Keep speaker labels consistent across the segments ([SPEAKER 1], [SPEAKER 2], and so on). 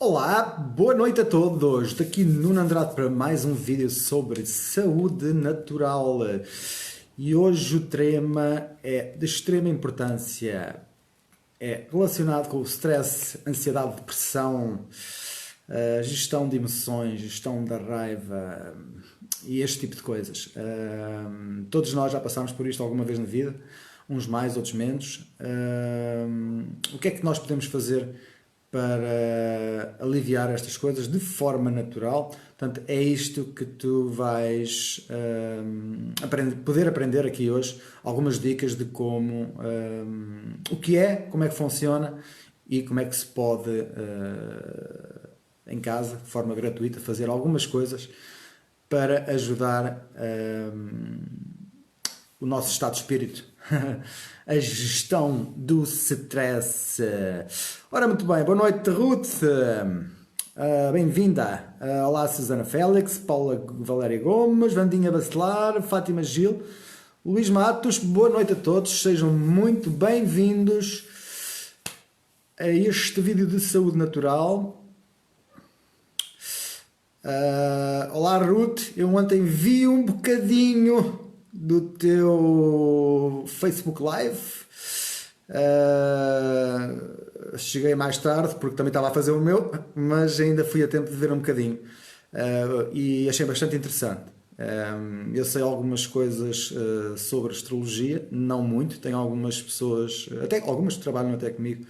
[SPEAKER 1] Olá, boa noite a todos, daqui Nuno Andrade para mais um vídeo sobre saúde natural e hoje o tema é de extrema importância, é relacionado com o stress, ansiedade, depressão, gestão de emoções, gestão da raiva e este tipo de coisas. Todos nós já passámos por isto alguma vez na vida, uns mais, outros menos. O que é que nós podemos fazer para aliviar estas coisas de forma natural? Portanto, é isto que tu vais poder aprender aqui hoje, algumas dicas de como, o que é, como é que funciona e como é que se pode, em casa, de forma gratuita, fazer algumas coisas para ajudar o nosso estado de espírito, a gestão do stress. Ora, muito bem, boa noite, Ruth, bem-vinda. Olá, Susana Félix, Paula Valéria Gomes, Vandinha Bacelar, Fátima Gil, Luís Matos, boa noite a todos, sejam muito bem-vindos a este vídeo de saúde natural. Olá, Ruth, eu ontem vi um bocadinho do teu Facebook Live, cheguei mais tarde porque também estava a fazer o meu, mas ainda fui a tempo de ver um bocadinho e achei bastante interessante. Eu sei algumas coisas sobre astrologia, não muito, tenho algumas pessoas, até algumas que trabalham até comigo,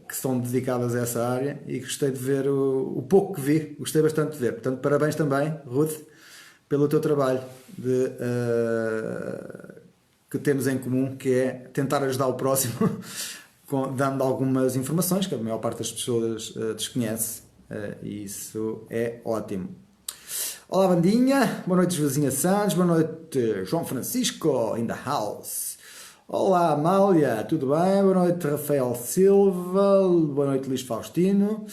[SPEAKER 1] que são dedicadas a essa área, e gostei de ver o pouco que vi, gostei bastante de ver. Portanto, parabéns também, Ruth, pelo teu trabalho que temos em comum, que é tentar ajudar o próximo, dando algumas informações que a maior parte das pessoas desconhece, e isso é ótimo. Olá, Vandinha, boa noite, Joazinha Santos, boa noite, João Francisco, in the house. Olá, Amália, tudo bem? Boa noite, Rafael Silva, boa noite, Luís Faustino.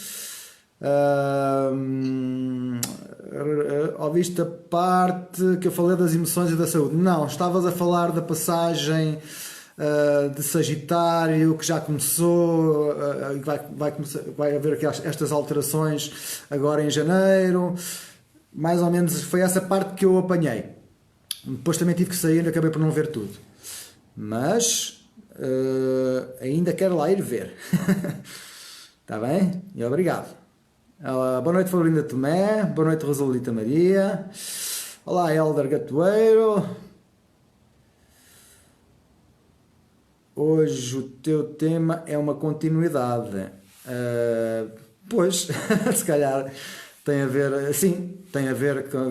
[SPEAKER 1] Ouviste a parte que eu falei das emoções e da saúde? Não, estavas a falar da passagem de Sagitário, que já começou, vai haver aqui estas alterações agora em janeiro, mais ou menos foi essa parte que eu apanhei. Depois também tive que sair e acabei por não ver tudo, mas ainda quero lá ir ver. Está bem? E obrigado. Boa noite, Florinda Tomé, boa noite, Rosalita Maria, olá, Helder Gatoeiro. Hoje o teu tema é uma continuidade. Pois, se calhar tem a ver, sim, tem a ver com,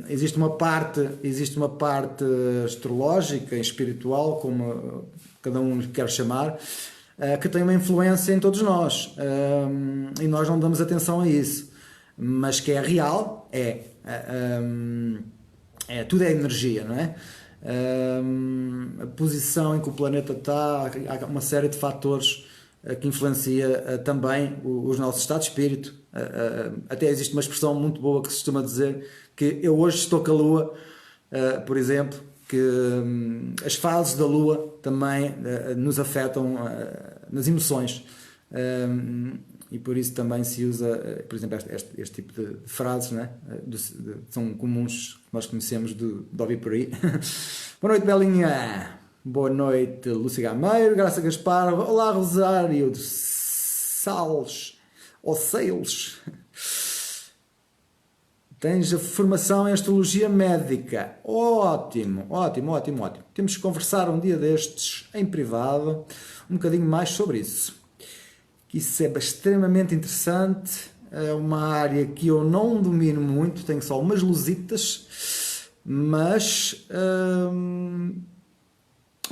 [SPEAKER 1] existe uma parte astrológica e espiritual, como cada um quer chamar, que tem uma influência em todos nós, e nós não damos atenção a isso, mas que é real, tudo é energia, não é? A posição em que o planeta está, há uma série de fatores que influencia também os nossos estados de espírito. Até existe uma expressão muito boa que se costuma dizer que eu hoje estou com a Lua, por exemplo, que as fases da Lua também nos afetam nas emoções, e por isso também se usa, por exemplo, este tipo de frases, né? São comuns, que nós conhecemos de ouvir por aí. Boa noite, Belinha. Boa noite, Lúcia Gameiro, Graça Gaspar. Olá, Rosário de Sales ou Sales. Tens a formação em astrologia médica. Ótimo, ótimo, ótimo, ótimo. Temos que conversar um dia destes, em privado, um bocadinho mais sobre isso. Isso é extremamente interessante. É uma área que eu não domino muito, tenho só umas luzitas, mas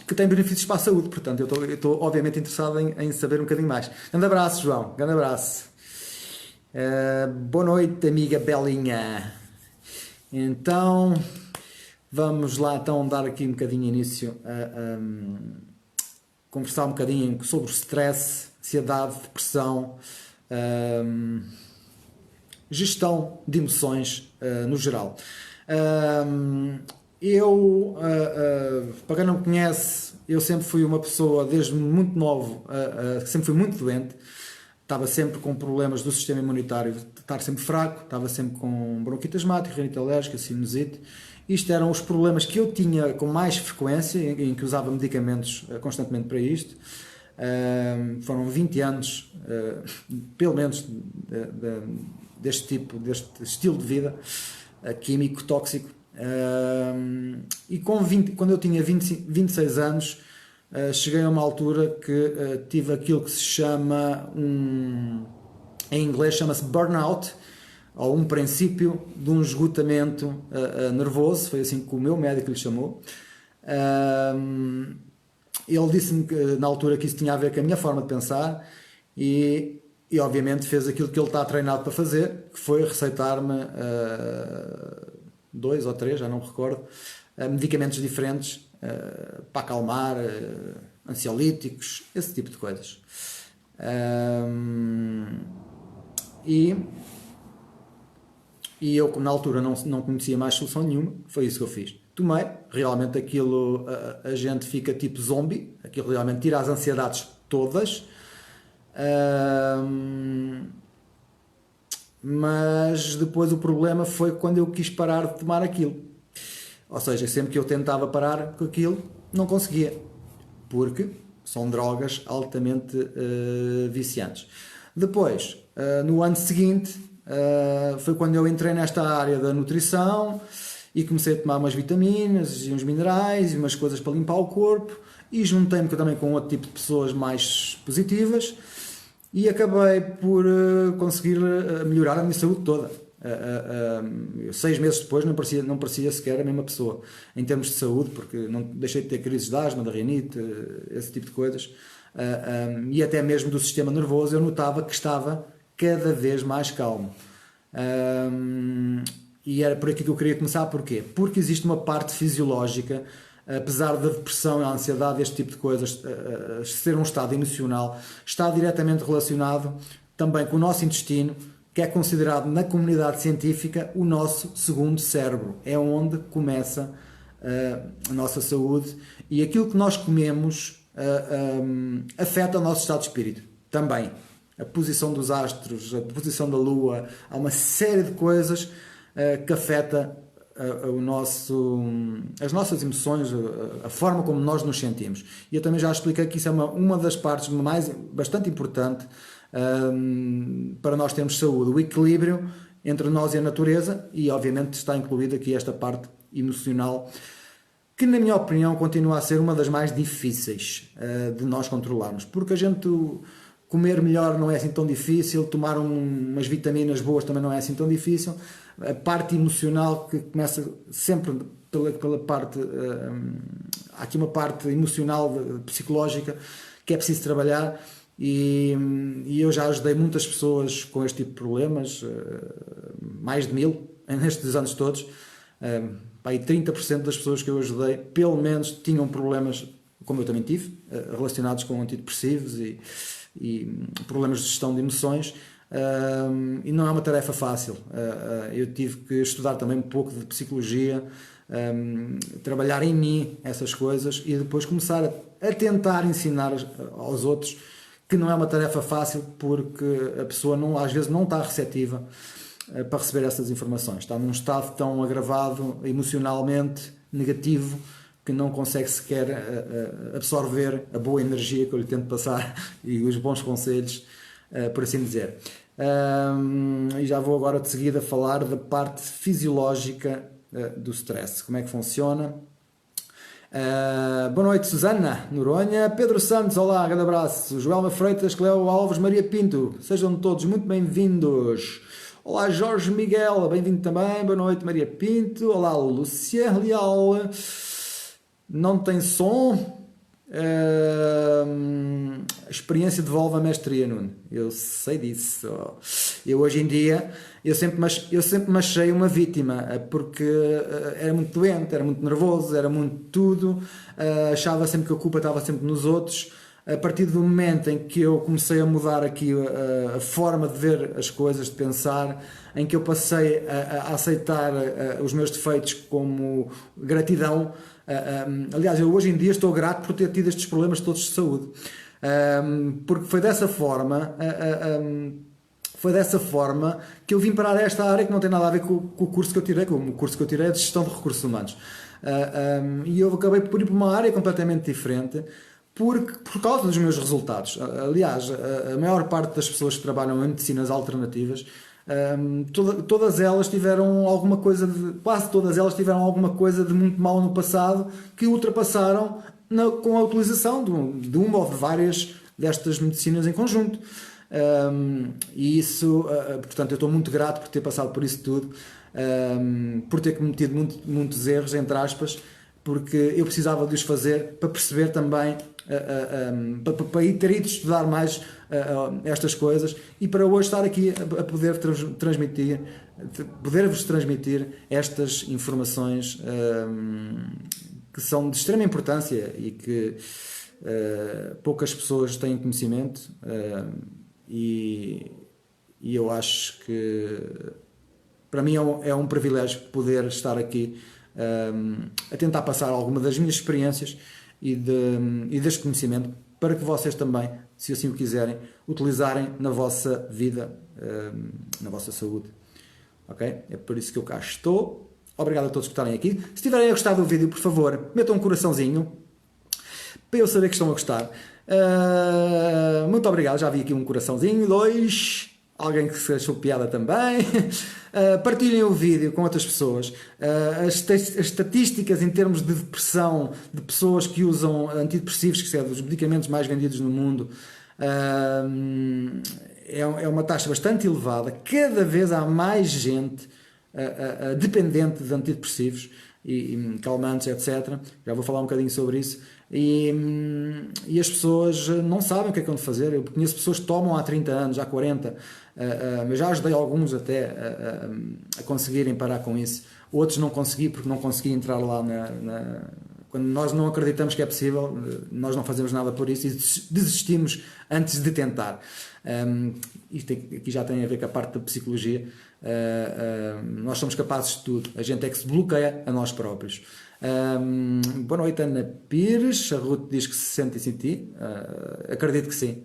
[SPEAKER 1] que tem benefícios para a saúde. Portanto, eu estou obviamente interessado em saber um bocadinho mais. Grande abraço, João. Grande abraço. Boa noite, amiga Belinha. Então, vamos lá então dar aqui um bocadinho início a conversar um bocadinho sobre o stress, ansiedade, depressão, gestão de emoções no geral. Para quem não me conhece, eu sempre fui uma pessoa, desde muito novo, sempre fui muito doente. estava sempre com problemas do sistema imunitário, estar sempre fraco, estava sempre com bronquite asmática, rinite alérgica, sinusite. Isto eram os problemas que eu tinha com mais frequência, em que usava medicamentos constantemente para isto. Foram 20 anos, pelo menos, deste estilo de vida químico, tóxico. E quando eu tinha 26 anos, cheguei a uma altura que tive aquilo que se chama, em inglês chama-se burnout, ou um princípio de um esgotamento nervoso, foi assim que o meu médico lhe chamou. Ele disse-me que, na altura, que isso tinha a ver com a minha forma de pensar e obviamente fez aquilo que ele está treinado para fazer, que foi receitar-me 2 ou 3, já não me recordo, medicamentos diferentes para acalmar, ansiolíticos, esse tipo de coisas. E eu, na altura, não conhecia mais solução nenhuma, foi isso que eu fiz. Tomei, realmente aquilo, a gente fica tipo zombie, aquilo realmente tira as ansiedades todas, mas depois o problema foi quando eu quis parar de tomar aquilo. Ou seja, sempre que eu tentava parar com aquilo, não conseguia, porque são drogas altamente viciantes. Depois, no ano seguinte, foi quando eu entrei nesta área da nutrição e comecei a tomar umas vitaminas e uns minerais e umas coisas para limpar o corpo e juntei-me também com outro tipo de pessoas mais positivas e acabei por conseguir melhorar a minha saúde toda. 6 meses depois não parecia sequer a mesma pessoa em termos de saúde, porque não deixei de ter crises de asma, de rinite, esse tipo de coisas, e até mesmo do sistema nervoso eu notava que estava cada vez mais calmo. E era por aqui que eu queria começar. Porquê? Porque existe uma parte fisiológica, apesar da depressão, a ansiedade, este tipo de coisas, ser um estado emocional, está diretamente relacionado também com o nosso intestino, que é considerado na comunidade científica o nosso segundo cérebro. É onde começa a nossa saúde, e aquilo que nós comemos afeta o nosso estado de espírito também. A posição dos astros, a posição da lua, há uma série de coisas que afeta as nossas emoções, a forma como nós nos sentimos. E eu também já expliquei que isso é uma das partes bastante importante para nós termos saúde, o equilíbrio entre nós e a natureza, e obviamente está incluída aqui esta parte emocional, que na minha opinião continua a ser uma das mais difíceis de nós controlarmos, porque a gente comer melhor não é assim tão difícil, tomar umas vitaminas boas também não é assim tão difícil. A parte emocional, que começa sempre pela parte, há aqui uma parte emocional, psicológica, que é preciso trabalhar, e eu já ajudei muitas pessoas com este tipo de problemas, mais de 1000 nestes anos todos. Aí 30% das pessoas que eu ajudei pelo menos tinham problemas, como eu também tive, relacionados com antidepressivos e problemas de gestão de emoções, e não é uma tarefa fácil. Eu tive que estudar também um pouco de psicologia, trabalhar em mim essas coisas e depois começar a tentar ensinar aos outros, que não é uma tarefa fácil, porque a pessoa às vezes não está receptiva para receber essas informações, está num estado tão agravado emocionalmente, negativo, que não consegue sequer absorver a boa energia que eu lhe tento passar e os bons conselhos, por assim dizer. E já vou agora de seguida falar da parte fisiológica do stress, como é que funciona. Boa noite, Susana Noronha, Pedro Santos, olá, grande abraço, Joelma Freitas, Cleo Alves, Maria Pinto, sejam todos muito bem-vindos. Olá, Jorge Miguel, bem-vindo também, boa noite, Maria Pinto. Olá, Lúcia Leal. Não tem som? A experiência devolve a mestria, Nuno. Eu sei disso. Eu hoje em dia, eu sempre me achei uma vítima, porque era muito doente, era muito nervoso, era muito tudo, achava sempre que a culpa estava sempre nos outros. A partir do momento em que eu comecei a mudar aqui a forma de ver as coisas, de pensar, em que eu passei a aceitar os meus defeitos como gratidão. Aliás, eu hoje em dia estou grato por ter tido estes problemas todos de saúde. Porque foi dessa forma, que eu vim parar a esta área que não tem nada a ver com o curso que eu tirei, o curso que eu tirei é de gestão de recursos humanos. E eu acabei por ir para uma área completamente diferente por causa dos meus resultados. Aliás, a maior parte das pessoas que trabalham em medicinas alternativas, todas elas tiveram alguma coisa quase todas elas tiveram alguma coisa de muito mal no passado que ultrapassaram com a utilização de uma ou de várias destas medicinas em conjunto. E isso, portanto, eu estou muito grato por ter passado por isso tudo, por ter cometido muitos erros, entre aspas, porque eu precisava de os fazer para perceber também, para ter ido estudar mais estas coisas e para hoje estar aqui a poder poder-vos transmitir estas informações que são de extrema importância e que poucas pessoas têm conhecimento, e eu acho que para mim é um privilégio poder estar aqui a tentar passar alguma das minhas experiências e deste conhecimento para que vocês também, se assim o quiserem, utilizarem na vossa vida, na vossa saúde. Ok? É por isso que eu cá estou. Obrigado a todos que estarem aqui. Se tiverem a gostar do vídeo, por favor, metam um coraçãozinho para eu saber que estão a gostar. Muito obrigado. Já vi aqui um coraçãozinho, 2. Alguém que se achou piada também. Partilhem o vídeo com outras pessoas. As estatísticas em termos de depressão de pessoas que usam antidepressivos, que são dos medicamentos mais vendidos no mundo, é uma taxa bastante elevada. Cada vez há mais gente dependente de antidepressivos e calmantes, etc. Já vou falar um bocadinho sobre isso. E as pessoas não sabem o que é que vão fazer. Eu conheço pessoas que tomam há 30 anos, há 40, mas já ajudei alguns até a conseguirem parar com isso. Outros não consegui porque não consegui entrar lá quando nós não acreditamos que é possível, nós não fazemos nada por isso e desistimos antes de tentar. Isto aqui já tem a ver com a parte da psicologia. Nós somos capazes de tudo, a gente é que se bloqueia a nós próprios. Boa noite, Ana Pires. A Ruth diz que se sente e sentir. Acredito que sim.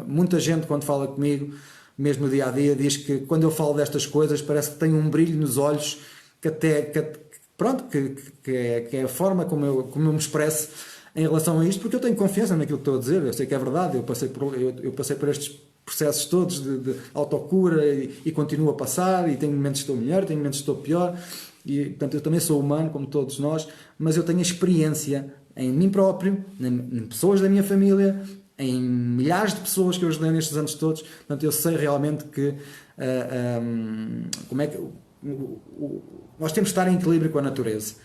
[SPEAKER 1] Muita gente, quando fala comigo, mesmo no dia a dia, diz que quando eu falo destas coisas parece que tenho um brilho nos olhos que é a forma como eu me expresso em relação a isto, porque eu tenho confiança naquilo que estou a dizer. Eu sei que é verdade. Eu passei por estes processos todos de autocura e continuo a passar, e tenho momentos que estou melhor, tenho momentos que estou pior, e portanto eu também sou humano como todos nós, mas eu tenho experiência em mim próprio, em pessoas da minha família, em milhares de pessoas que eu ajudei nestes anos todos. Portanto eu sei realmente que como é que nós temos de estar em equilíbrio com a natureza.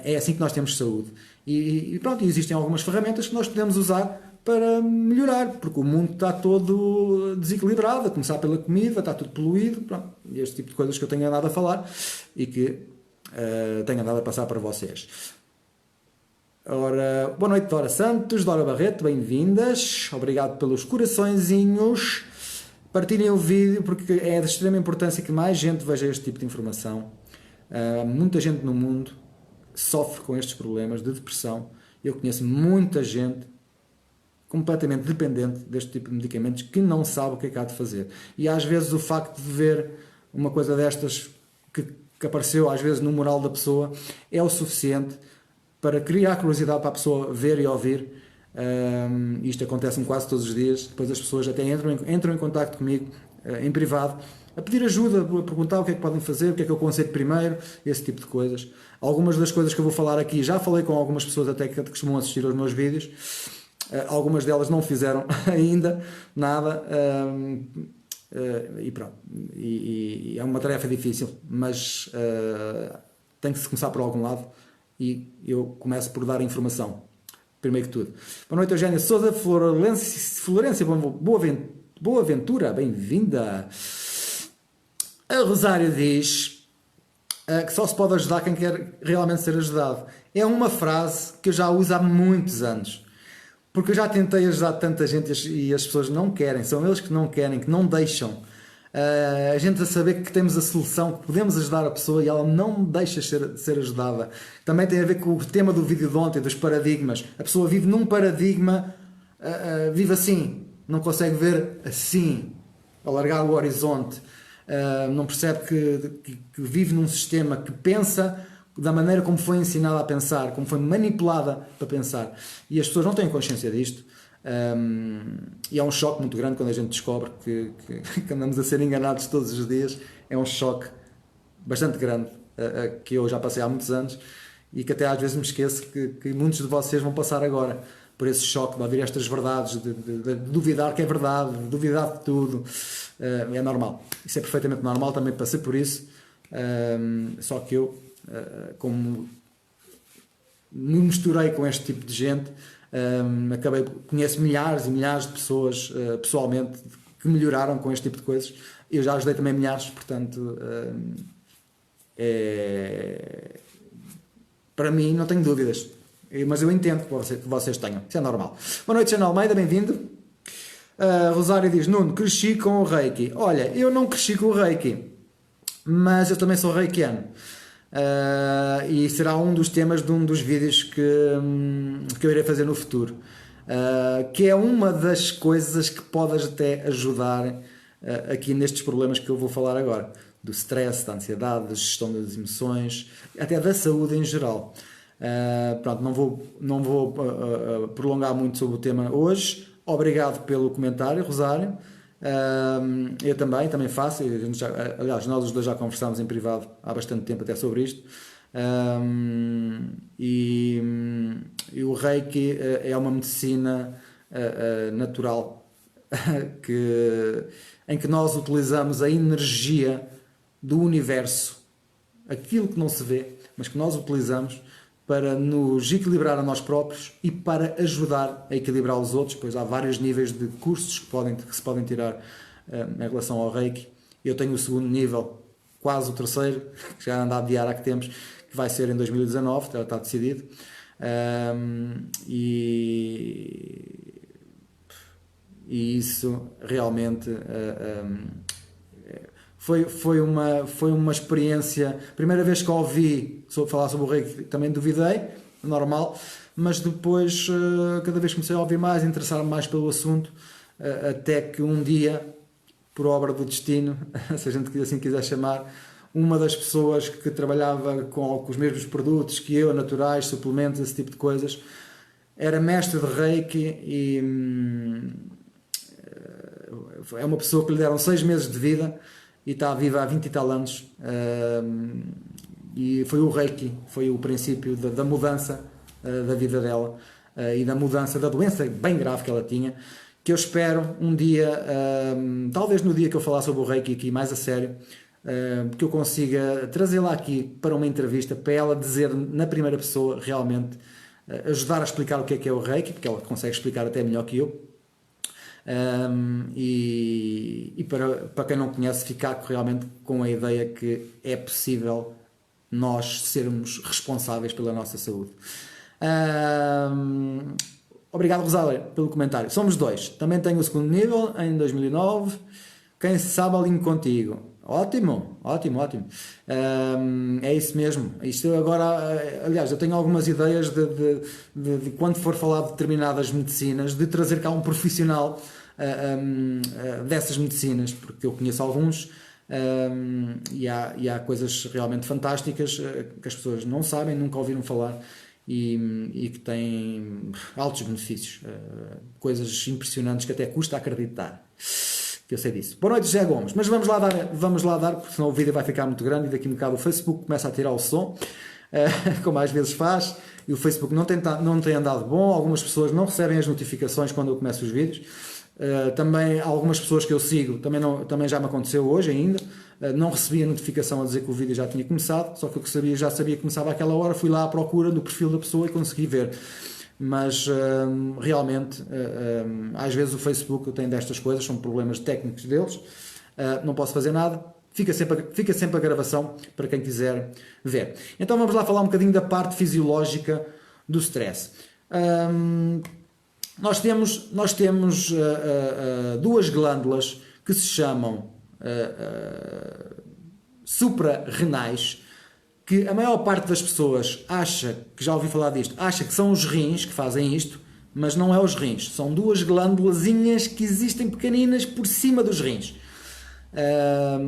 [SPEAKER 1] É assim que nós temos saúde, e pronto, existem algumas ferramentas que nós podemos usar para melhorar, porque o mundo está todo desequilibrado, a começar pela comida, está tudo poluído, pronto, este tipo de coisas que eu tenho andado a falar e que tenho andado a passar para vocês. Ora, boa noite, Dora Santos, Dora Barreto, bem-vindas, obrigado pelos coraçõezinhos. Partilhem o vídeo porque é de extrema importância que mais gente veja este tipo de informação. Muita gente no mundo sofre com estes problemas de depressão. Eu conheço muita gente completamente dependente deste tipo de medicamentos que não sabe o que é que há de fazer. E às vezes o facto de ver uma coisa destas que apareceu às vezes no moral da pessoa é o suficiente para criar curiosidade para a pessoa ver e ouvir. Isto acontece-me quase todos os dias. Depois as pessoas até entram em contacto comigo em privado a pedir ajuda, a perguntar o que é que podem fazer, o que é que eu aconselho primeiro, esse tipo de coisas. Algumas das coisas que eu vou falar aqui já falei com algumas pessoas até que costumam assistir aos meus vídeos. Algumas delas não fizeram ainda nada, e pronto, e é uma tarefa difícil, mas tem que se começar por algum lado, e eu começo por dar informação, primeiro que tudo. Boa noite, Eugénia Sousa, Florência Boa Ventura, bem-vinda. A Rosário diz que só se pode ajudar quem quer realmente ser ajudado. É uma frase que eu já uso há muitos anos. Porque eu já tentei ajudar tanta gente e as pessoas não querem, são eles que não querem, que não deixam. A gente a saber que temos a solução, que podemos ajudar a pessoa e ela não deixa de ser ajudada. Também tem a ver com o tema do vídeo de ontem, dos paradigmas. A pessoa vive num paradigma vive assim, não consegue ver assim, alargar o horizonte, não percebe que vive num sistema que pensa da maneira como foi ensinada a pensar, como foi manipulada para pensar, e as pessoas não têm consciência disto. E é um choque muito grande quando a gente descobre que andamos a ser enganados todos os dias. É um choque bastante grande, que eu já passei há muitos anos, e que até às vezes me esqueço que muitos de vocês vão passar agora por esse choque de ouvir estas verdades, de duvidar que é verdade, de duvidar de tudo. É normal, isso é perfeitamente normal, também passei por isso. Só que eu, como me misturei com este tipo de gente, conheço milhares e milhares de pessoas pessoalmente que melhoraram com este tipo de coisas. Eu já ajudei também milhares, portanto, para mim não tenho dúvidas, mas eu entendo que vocês tenham, isso é normal. Boa noite, Ana Almeida, bem-vindo. Rosário diz: Nuno, cresci com o Reiki. Olha, eu não cresci com o Reiki, mas eu também sou reikiano. E será um dos temas de um dos vídeos que eu irei fazer no futuro, que é uma das coisas que pode até ajudar aqui nestes problemas que eu vou falar agora, do stress, da ansiedade, da gestão das emoções, até da saúde em geral. Pronto, não vou prolongar muito sobre o tema hoje. Obrigado pelo comentário, Rosário. Eu também faço, aliás, nós os dois já conversámos em privado há bastante tempo até sobre isto. E o Reiki é uma medicina natural em que nós utilizamos a energia do universo, aquilo que não se vê, mas que nós utilizamos para nos equilibrar a nós próprios e para ajudar a equilibrar os outros. Pois há vários níveis de cursos que se podem tirar em relação ao Reiki. Eu tenho o segundo nível, quase o terceiro, que já anda a adiar há que tempos, que vai ser em 2019, está decidido. E isso realmente foi uma experiência. Primeira vez que ouvi falar sobre o Reiki, também duvidei, normal, mas depois cada vez comecei a ouvir mais, a interessar-me mais pelo assunto, até que um dia, por obra do destino, se a gente assim quiser chamar, uma das pessoas que trabalhava com os mesmos produtos que eu, naturais, suplementos, esse tipo de coisas, era mestre de Reiki e é uma pessoa que lhe deram 6 meses de vida e está viva há 20 e tal anos, e foi o Reiki, foi o princípio da mudança da vida dela, e da mudança da doença bem grave que ela tinha, que eu espero um dia, talvez no dia que eu falar sobre o Reiki aqui mais a sério, que eu consiga trazê-la aqui para uma entrevista, para ela dizer na primeira pessoa realmente, ajudar a explicar o que é o Reiki, porque ela consegue explicar até melhor que eu. E para quem não conhece, ficar realmente com a ideia que é possível nós sermos responsáveis pela nossa saúde. Obrigado, Rosália, pelo comentário. Somos dois. Também tenho o segundo nível em 2009. Quem sabe alinho contigo. Ótimo. É isso mesmo. Isto agora, aliás, eu tenho algumas ideias de quando for falar de determinadas medicinas, de trazer cá um profissional dessas medicinas, porque eu conheço alguns, e há coisas realmente fantásticas que as pessoas não sabem, nunca ouviram falar, e que têm altos benefícios, coisas impressionantes que até custa acreditar. Eu sei disso. Boa noite, José Gomes. Mas vamos lá dar, porque senão o vídeo vai ficar muito grande e daqui a um bocado o Facebook começa a tirar o som, como às vezes faz, e o Facebook não tem andado bom. Algumas pessoas não recebem as notificações quando eu começo os vídeos. Também algumas pessoas que eu sigo, também já me aconteceu hoje ainda, não recebi a notificação a dizer que o vídeo já tinha começado, só que eu já sabia que começava àquela hora, fui lá à procura do perfil da pessoa e consegui ver. Mas realmente, às vezes o Facebook tem destas coisas, são problemas técnicos deles, não posso fazer nada, fica sempre a gravação para quem quiser ver. Então vamos lá falar um bocadinho da parte fisiológica do stress. Nós temos duas glândulas que se chamam suprarrenais, que a maior parte das pessoas acha, que já ouvi falar disto, acha que são os rins que fazem isto, mas não é os rins. São duas glândulazinhas que existem pequeninas por cima dos rins.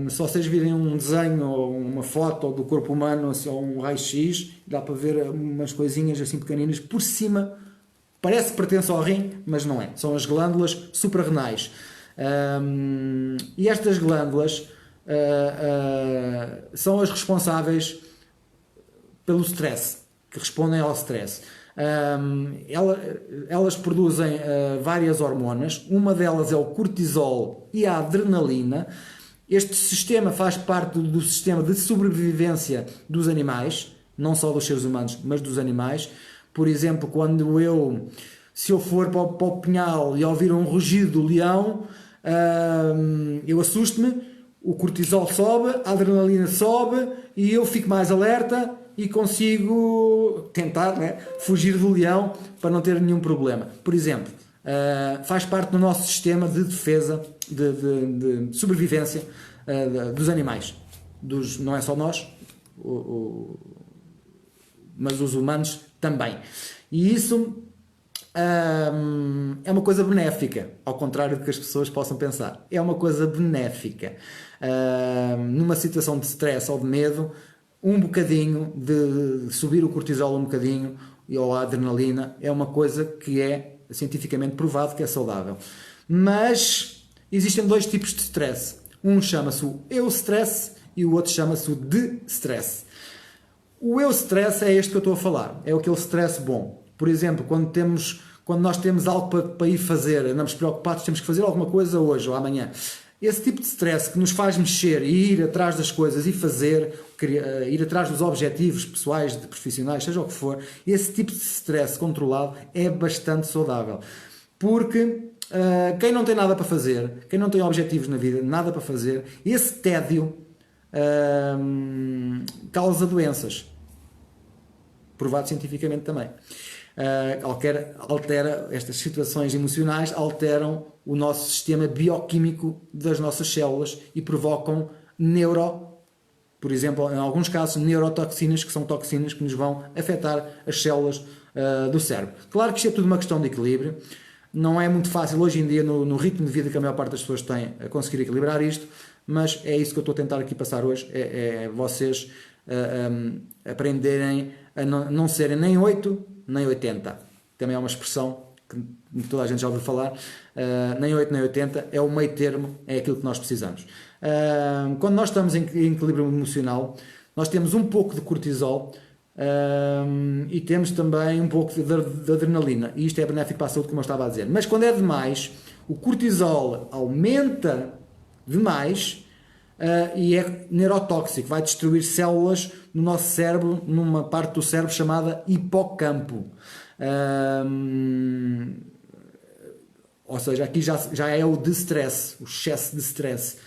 [SPEAKER 1] Se vocês virem um desenho ou uma foto do corpo humano assim, ou um raio-x, dá para ver umas coisinhas assim pequeninas por cima. Parece que pertence ao rim, mas não é. São as glândulas suprarrenais. E estas glândulas são as responsáveis pelo stress, que respondem ao stress. Elas produzem várias hormonas, uma delas é o cortisol e a adrenalina. Este sistema faz parte do sistema de sobrevivência dos animais, não só dos seres humanos, mas dos animais. Por exemplo, se eu for para o pinhal e ouvir um rugido do leão, eu assusto-me, o cortisol sobe, a adrenalina sobe e eu fico mais alerta e consigo tentar, né, fugir do leão para não ter nenhum problema. Por exemplo, faz parte do nosso sistema de defesa, de sobrevivência dos animais. Não é só nós, mas os humanos também. E isso é uma coisa benéfica, ao contrário do que as pessoas possam pensar. É uma coisa benéfica. Numa situação de stress ou de medo, um bocadinho de subir o cortisol um bocadinho ou a adrenalina é uma coisa que é cientificamente provado que é saudável. Mas existem dois tipos de stress. Um chama-se o eustress e o outro chama-se o de-stress. O eustress é este que eu estou a falar, é aquele stress bom. Por exemplo, quando nós temos algo para ir fazer, andamos preocupados, temos que fazer alguma coisa hoje ou amanhã. Esse tipo de stress que nos faz mexer e ir atrás das coisas e fazer, ir atrás dos objetivos pessoais, profissionais, seja o que for, esse tipo de stress controlado é bastante saudável. Porque quem não tem nada para fazer, quem não tem objetivos na vida, nada para fazer, esse tédio causa doenças. Provado cientificamente também. Altera estas situações emocionais, alteram o nosso sistema bioquímico das nossas células e provocam por exemplo, em alguns casos, neurotoxinas, que são toxinas que nos vão afetar as células do cérebro. Claro que isto é tudo uma questão de equilíbrio. Não é muito fácil hoje em dia, no ritmo de vida que a maior parte das pessoas tem, a conseguir equilibrar isto, mas é isso que eu estou a tentar aqui passar hoje, é vocês aprenderem a não serem nem 8 nem 80. Também é uma expressão que toda a gente já ouviu falar. Nem 8 nem 80 é o meio termo, é aquilo que nós precisamos. Quando nós estamos em equilíbrio emocional, nós temos um pouco de cortisol e temos também um pouco de adrenalina, e isto é benéfico para a saúde, como eu estava a dizer. Mas quando é demais, o cortisol aumenta demais e é neurotóxico, vai destruir células no nosso cérebro, numa parte do cérebro chamada hipocampo. Ou seja, aqui já é o de stress, o excesso de stress.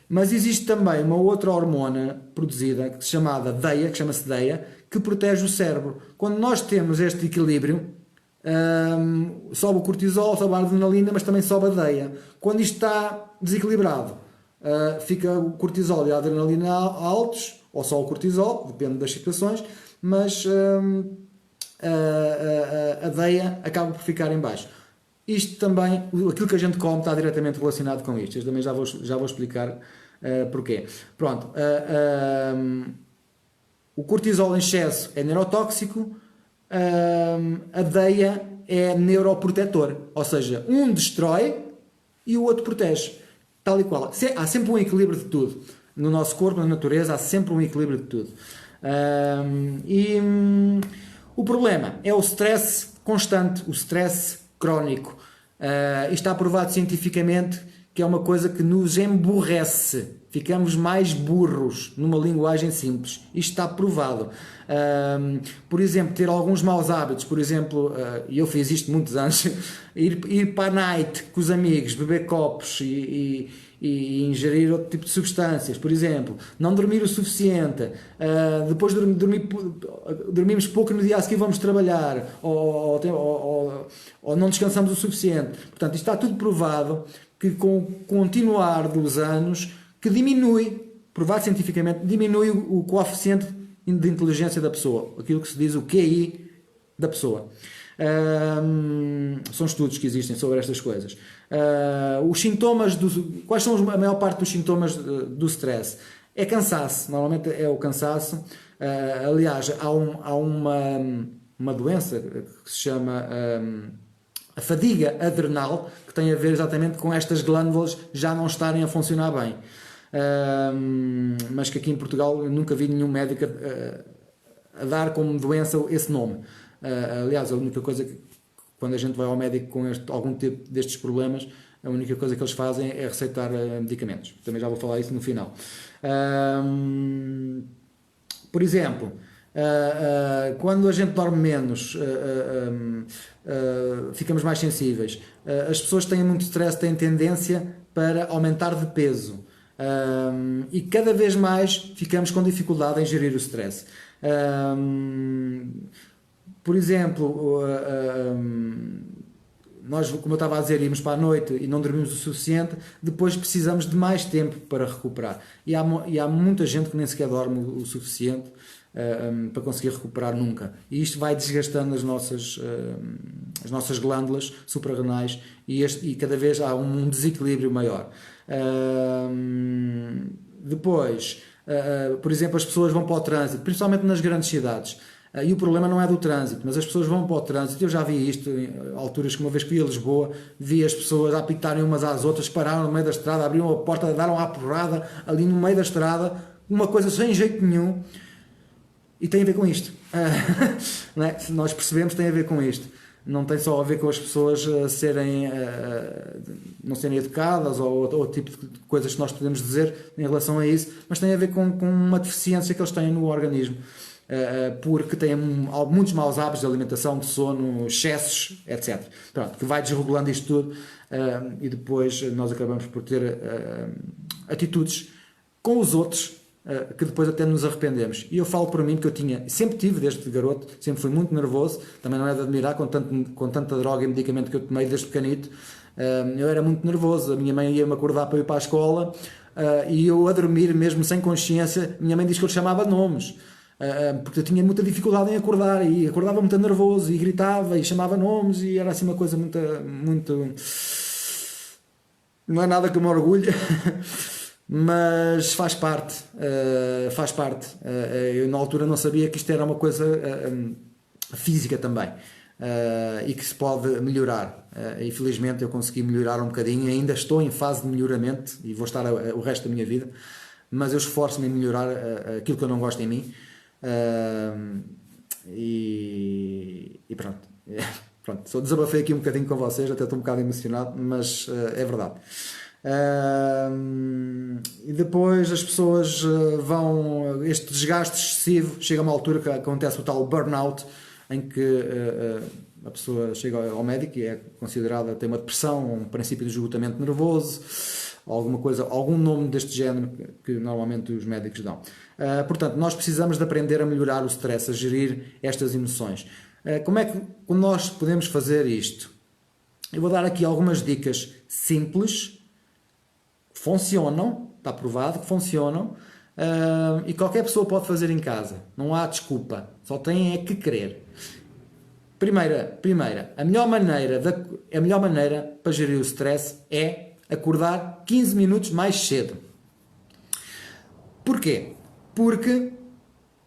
[SPEAKER 1] Mas existe também uma outra hormona produzida que chama-se DEA, que protege o cérebro. Quando nós temos este equilíbrio, sobe o cortisol, sobe a adrenalina, mas também sobe a DEA. Quando isto está desequilibrado, fica o cortisol e a adrenalina altos, ou só o cortisol, depende das situações, mas a DEA acaba por ficar em baixo. Isto também, aquilo que a gente come está diretamente relacionado com isto. Eu também já vou explicar porquê. Pronto, o cortisol em excesso é neurotóxico, a DEA é neuroprotetor, ou seja, um destrói e o outro protege, tal e qual. Há sempre um equilíbrio de tudo. No nosso corpo, na natureza, há sempre um equilíbrio de tudo. O problema é o stress constante, o stress crónico. Isto está provado cientificamente que é uma coisa que nos emburrece. Ficamos mais burros numa linguagem simples. Isto está provado. Por exemplo, ter alguns maus hábitos. Por exemplo, e eu fiz isto muitos anos, ir para a night com os amigos, beber copos e ingerir outro tipo de substâncias. Por exemplo, não dormir o suficiente. Depois dormimos pouco no dia a seguir vamos trabalhar. Ou não descansamos o suficiente. Portanto, isto está tudo provado que com o continuar dos anos que diminui, provado cientificamente, diminui o coeficiente de inteligência da pessoa, aquilo que se diz o QI da pessoa. São estudos que existem sobre estas coisas. Os sintomas, quais são a maior parte dos sintomas do stress? É cansaço, normalmente é o cansaço. Aliás, há uma doença que se chama a fadiga adrenal, que tem a ver exatamente com estas glândulas já não estarem a funcionar bem. Mas que aqui em Portugal eu nunca vi nenhum médico a dar como doença esse nome. Aliás, a única coisa que, quando a gente vai ao médico com algum tipo destes problemas, a única coisa que eles fazem é receitar medicamentos. Também já vou falar isso no final. Por exemplo, quando a gente dorme menos, ficamos mais sensíveis. As pessoas que têm muito stress têm tendência para aumentar de peso. E cada vez mais ficamos com dificuldade em gerir o stress. Por exemplo, nós, como eu estava a dizer, íamos para a noite e não dormimos o suficiente, depois precisamos de mais tempo para recuperar. E há muita gente que nem sequer dorme o suficiente para conseguir recuperar nunca. E isto vai desgastando as nossas glândulas suprarrenais e cada vez há um desequilíbrio maior. Depois, por exemplo, as pessoas vão para o trânsito, principalmente nas grandes cidades. E o problema não é do trânsito, mas as pessoas vão para o trânsito. Eu já vi isto em alturas que uma vez que fui a Lisboa, vi as pessoas a apitarem umas às outras, pararam no meio da estrada, abriram a porta, deram a porrada ali no meio da estrada, uma coisa sem jeito nenhum. E tem a ver com isto. Não é? Se nós percebemos, tem a ver com isto. Não tem só a ver com as pessoas não serem educadas ou outro tipo de coisas que nós podemos dizer em relação a isso, mas tem a ver com uma deficiência que eles têm no organismo. Porque têm muitos maus hábitos de alimentação, de sono, excessos, etc. Pronto, que vai desregulando isto tudo e depois nós acabamos por ter atitudes com os outros que depois até nos arrependemos. E eu falo por mim, porque sempre tive, desde garoto, sempre fui muito nervoso, também não é de admirar com tanta droga e medicamento que eu tomei desde pequenito. Eu era muito nervoso, a minha mãe ia-me acordar para ir para a escola e eu a dormir mesmo sem consciência, minha mãe diz que eu lhe chamava nomes. Porque eu tinha muita dificuldade em acordar e acordava muito nervoso e gritava e chamava nomes e era assim uma coisa muito não é nada que me orgulhe mas faz parte eu na altura não sabia que isto era uma coisa física também e que se pode melhorar e felizmente eu consegui melhorar um bocadinho, ainda estou em fase de melhoramento e vou estar o resto da minha vida, mas eu esforço-me em melhorar aquilo que eu não gosto em mim. E pronto. Pronto, só desabafei aqui um bocadinho com vocês, até estou um bocado emocionado, mas é verdade. E depois as pessoas vão, este desgaste excessivo, chega a uma altura que acontece o tal burnout, em que a pessoa chega ao médico e é considerada, tem uma depressão, um princípio de esgotamento nervoso, alguma coisa, algum nome deste género que normalmente os médicos dão. Portanto, nós precisamos de aprender a melhorar o stress, a gerir estas emoções. Como é que nós podemos fazer isto? Eu vou dar aqui algumas dicas simples, funcionam, está provado que funcionam, e qualquer pessoa pode fazer em casa, não há desculpa, só tem é que querer. Primeira, a melhor maneira para gerir o stress é acordar 15 minutos mais cedo. Porquê? Porque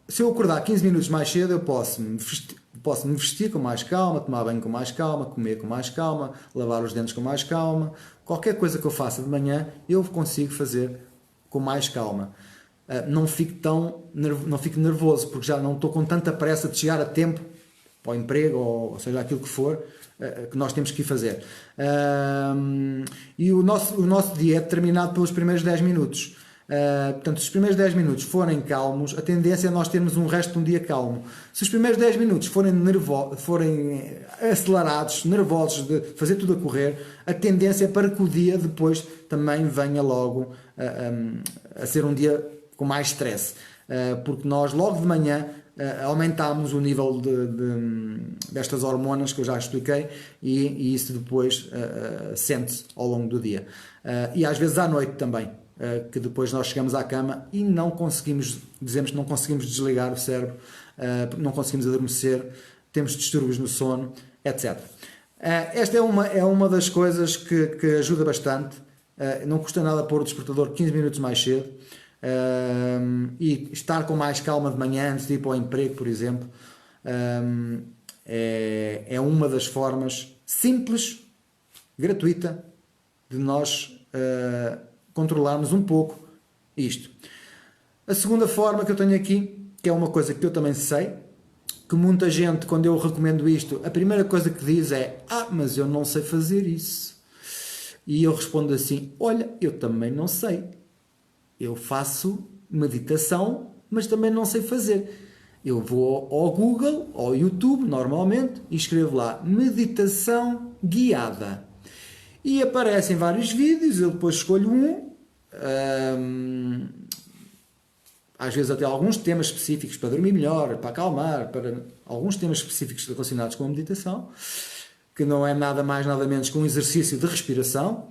[SPEAKER 1] se eu acordar 15 minutos mais cedo, eu posso me vestir com mais calma, tomar banho com mais calma, comer com mais calma, lavar os dentes com mais calma. Qualquer coisa que eu faça de manhã, eu consigo fazer com mais calma. Não fico nervoso, porque já não estou com tanta pressa de chegar a tempo para o emprego, ou seja, aquilo que for, que nós temos que ir fazer. E o nosso dia é determinado pelos primeiros 10 minutos. Portanto, se os primeiros 10 minutos forem calmos, a tendência é nós termos um resto de um dia calmo. Se os primeiros 10 minutos forem acelerados, nervosos, de fazer tudo a correr, a tendência é para que o dia depois também venha logo a ser um dia com mais stress. Porque nós logo de manhã aumentamos o nível destas hormonas que eu já expliquei e isso depois sente-se ao longo do dia. E às vezes à noite também. Que depois nós chegamos à cama e dizemos que não conseguimos desligar o cérebro, não conseguimos adormecer, temos distúrbios no sono, etc. Esta é uma das coisas que ajuda bastante. Não custa nada pôr o despertador 15 minutos mais cedo e estar com mais calma de manhã antes de ir para o emprego, por exemplo. É uma das formas simples, gratuita, de nós controlarmos um pouco isto. A segunda forma que eu tenho aqui, que é uma coisa que eu também sei, que muita gente, quando eu recomendo isto, a primeira coisa que diz é: mas eu não sei fazer isso. E eu respondo assim: olha, eu também não sei. Eu faço meditação, mas também não sei fazer. Eu vou ao Google, ao YouTube, normalmente, e escrevo lá meditação guiada. E aparecem vários vídeos, eu depois escolho às vezes até alguns temas específicos para dormir melhor, para acalmar, para alguns temas específicos relacionados com a meditação, que não é nada mais, nada menos que um exercício de respiração.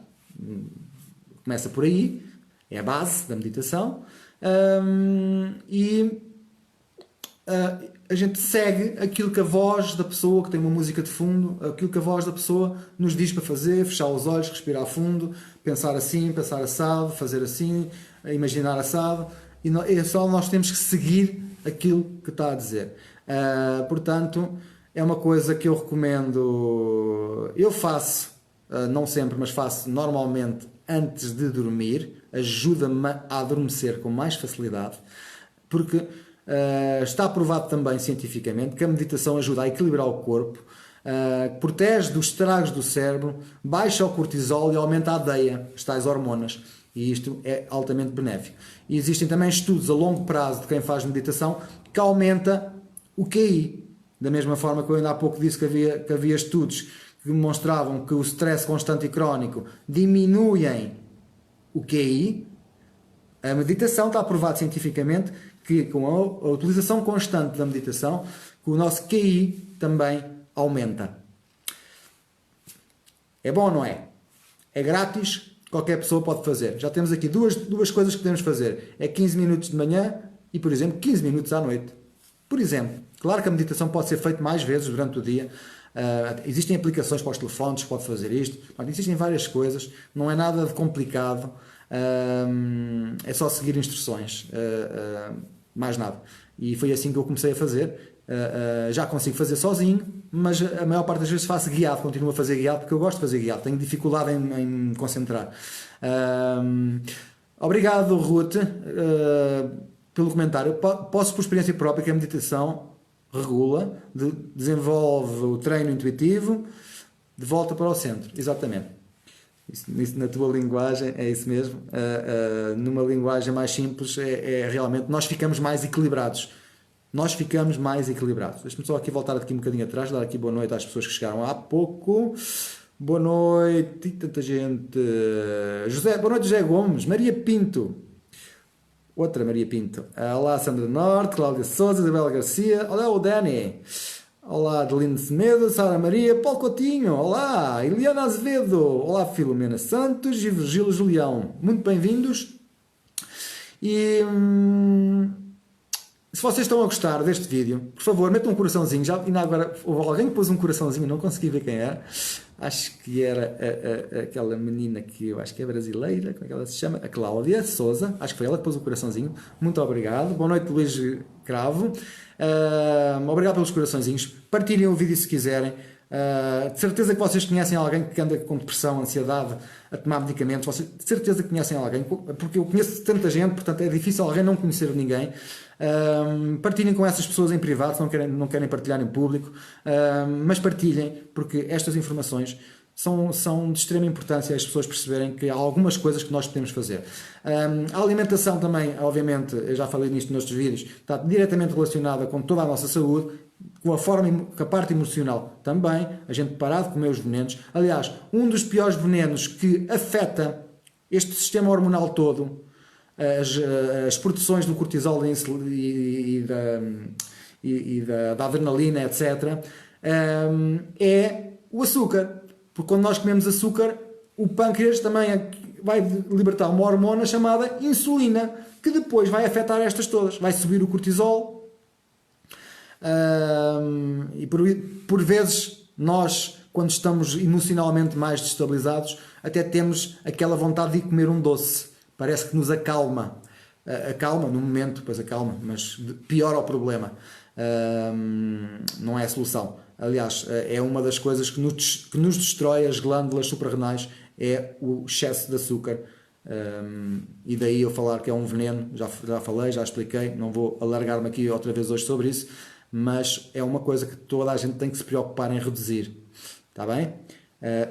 [SPEAKER 1] Começa por aí, é a base da meditação. A gente segue aquilo que a voz da pessoa, que tem uma música de fundo, aquilo que a voz da pessoa nos diz para fazer: fechar os olhos, respirar fundo, pensar assim, pensar assado, fazer assim, imaginar assado, e só nós temos que seguir aquilo que está a dizer. Portanto, é uma coisa que eu recomendo. Eu faço, não sempre, mas faço normalmente antes de dormir. Ajuda-me a adormecer com mais facilidade, porque está provado também cientificamente que a meditação ajuda a equilibrar o corpo, protege dos estragos do cérebro, baixa o cortisol e aumenta a DEA, as tais hormonas, e isto é altamente benéfico. E existem também estudos a longo prazo de quem faz meditação que aumenta o QI, da mesma forma que eu ainda há pouco disse que havia estudos que demonstravam que o stress constante e crónico diminuem o QI. A meditação está provado cientificamente que com a utilização constante da meditação, que o nosso QI também aumenta. É bom, não é? É grátis, qualquer pessoa pode fazer. Já temos aqui duas coisas que podemos fazer. É 15 minutos de manhã e, por exemplo, 15 minutos à noite. Por exemplo, claro que a meditação pode ser feita mais vezes durante o dia. Existem aplicações para os telefones que pode fazer isto. Existem várias coisas. Não é nada de complicado. É só seguir instruções. Mais nada. E foi assim que eu comecei a fazer. Já consigo fazer sozinho, mas a maior parte das vezes faço guiado, continuo a fazer guiado porque eu gosto de fazer guiado, tenho dificuldade em me concentrar. Obrigado, Ruth, pelo comentário. Posso, por experiência própria, que a meditação regula, desenvolve o treino intuitivo, de volta para o centro. Exatamente. Isso na tua linguagem é isso mesmo. Numa linguagem mais simples é realmente nós ficamos mais equilibrados. Deixa-me só aqui voltar aqui um bocadinho atrás, dar aqui boa noite às pessoas que chegaram há pouco. Boa noite, tanta gente. Boa noite, José Gomes, Maria Pinto. Outra Maria Pinto. Olá, Sandra Norte, Cláudia Souza, Isabel Garcia. Olá, o Dani. Olá, Adelino Semedo, Sara Maria, Paulo Coutinho, olá, Eliana Azevedo, olá, Filomena Santos e Virgílio Julião, muito bem-vindos. E se vocês estão a gostar deste vídeo, por favor, metam um coraçãozinho. Já ainda agora houve alguém que pôs um coraçãozinho, não consegui ver quem era. Acho que era aquela menina que eu acho que é brasileira, como é que ela se chama? A Cláudia Souza, acho que foi ela que pôs o coraçãozinho. Muito obrigado. Boa noite, Luís Cravo. Obrigado pelos coraçõezinhos. Partilhem o vídeo se quiserem. De certeza que vocês conhecem alguém que anda com depressão, ansiedade, a tomar medicamentos. Vocês de certeza que conhecem alguém, porque eu conheço tanta gente, portanto é difícil alguém não conhecer ninguém. Partilhem com essas pessoas em privado, se não querem partilhar em público, mas partilhem, porque estas informações são de extrema importância as pessoas perceberem que há algumas coisas que nós podemos fazer. A alimentação também, obviamente, eu já falei nisto nos outros vídeos, está diretamente relacionada com toda a nossa saúde, com a parte emocional também, a gente parar de comer os venenos. Aliás, um dos piores venenos que afeta este sistema hormonal todo, as produções do cortisol e da adrenalina, etc., é o açúcar. Porque quando nós comemos açúcar, o pâncreas também vai libertar uma hormona chamada insulina, que depois vai afetar estas todas. Vai subir o cortisol, e por vezes nós, quando estamos emocionalmente mais destabilizados, até temos aquela vontade de ir comer um doce, parece que nos acalma, acalma no momento, depois acalma, mas piora o problema, não é a solução. Aliás, é uma das coisas que nos destrói as glândulas suprarrenais, é o excesso de açúcar. E daí eu falar que é um veneno, já falei, já expliquei, não vou alargar-me aqui outra vez hoje sobre isso, mas é uma coisa que toda a gente tem que se preocupar em reduzir, está bem?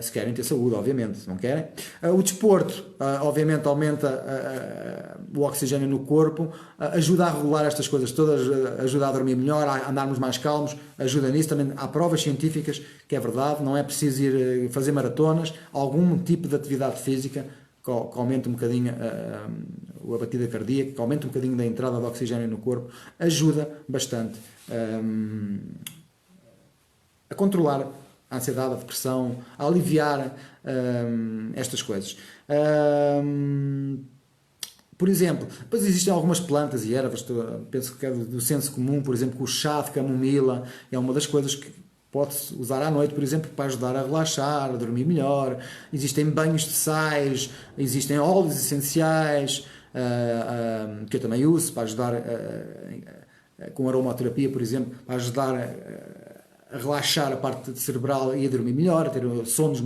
[SPEAKER 1] Se querem ter saúde, obviamente, se não querem. O desporto, obviamente, aumenta o oxigênio no corpo, ajuda a regular estas coisas todas, ajuda a dormir melhor, a andarmos mais calmos, ajuda nisso. Também há provas científicas que é verdade, não é preciso ir fazer maratonas, algum tipo de atividade física que aumenta um bocadinho a batida cardíaca, que aumenta um bocadinho da entrada de oxigênio no corpo, ajuda bastante a controlar a ansiedade, a depressão, a aliviar estas coisas. Por exemplo, depois existem algumas plantas e ervas, penso que é do senso comum, por exemplo, o chá de camomila é uma das coisas que pode-se usar à noite, por exemplo, para ajudar a relaxar, a dormir melhor. Existem banhos de sais, existem óleos essenciais, que eu também uso para ajudar com aromaterapia, por exemplo, para ajudar a relaxar a parte cerebral e a dormir melhor, a ter sonos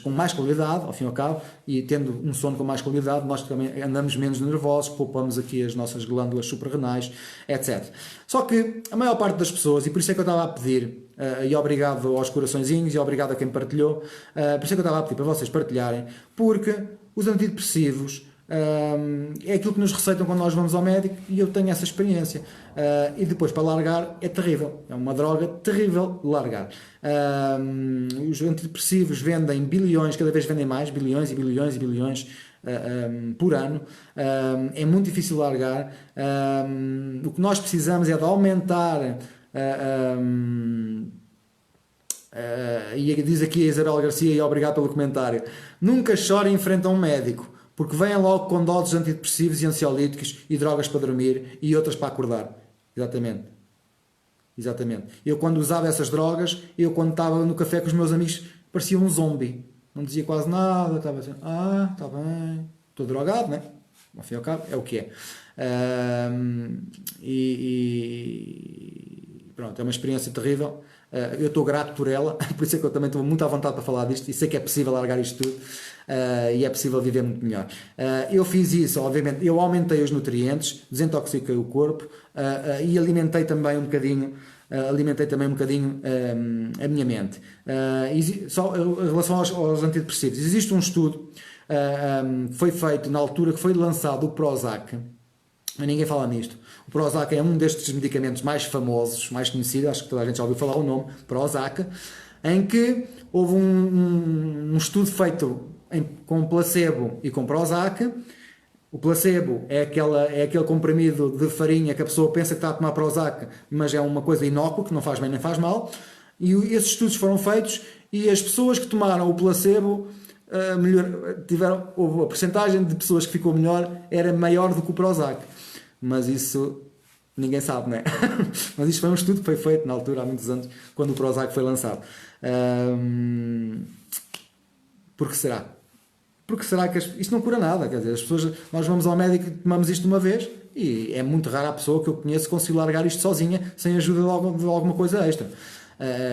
[SPEAKER 1] com mais qualidade, ao fim e ao cabo, e tendo um sono com mais qualidade, nós também andamos menos nervosos, poupamos aqui as nossas glândulas suprarrenais, etc. Só que a maior parte das pessoas, e por isso é que eu estava a pedir, e obrigado aos coraçõezinhos, e obrigado a quem partilhou, por isso é que eu estava a pedir para vocês partilharem, porque os antidepressivos é aquilo que nos receitam quando nós vamos ao médico, e eu tenho essa experiência, e depois para largar é terrível, é uma droga terrível de largar. Os antidepressivos vendem bilhões, cada vez vendem mais, bilhões e bilhões e bilhões por ano, é muito difícil largar. O que nós precisamos é de aumentar, e diz aqui a Isabel Garcia, e obrigado pelo comentário, nunca chore em frente a um médico, porque vêm logo com doses antidepressivos e ansiolíticos e drogas para dormir e outras para acordar. Exatamente. Eu quando usava essas drogas, eu quando estava no café com os meus amigos, parecia um zombie. Não dizia quase nada, estava assim, está bem, estou drogado, né? Ao fim e ao cabo, é o que é. Pronto, é uma experiência terrível. Eu estou grato por ela, por isso é que eu também estou muito à vontade para falar disto e sei que é possível largar isto tudo. E é possível viver muito melhor. Eu fiz isso, obviamente, eu aumentei os nutrientes, desintoxiquei o corpo e alimentei também um bocadinho a minha mente. Só em relação aos antidepressivos, existe um estudo que foi feito na altura que foi lançado o Prozac, mas ninguém fala nisto. O Prozac é um destes medicamentos mais famosos, mais conhecidos, acho que toda a gente já ouviu falar o nome, Prozac, em que houve um estudo feito com placebo e com Prozac. O placebo é aquele comprimido de farinha que a pessoa pensa que está a tomar Prozac, mas é uma coisa inócua, que não faz bem nem faz mal. E esses estudos foram feitos e as pessoas que tomaram o placebo, a percentagem de pessoas que ficou melhor era maior do que o Prozac. Mas isso ninguém sabe, não é? Mas isto foi um estudo que foi feito na altura, há muitos anos, quando o Prozac foi lançado. Por que será? Porque será que isto não cura nada? Quer dizer, as pessoas, nós vamos ao médico e tomamos isto uma vez e é muito rara a pessoa que eu conheço que consiga largar isto sozinha, sem ajuda de alguma coisa extra.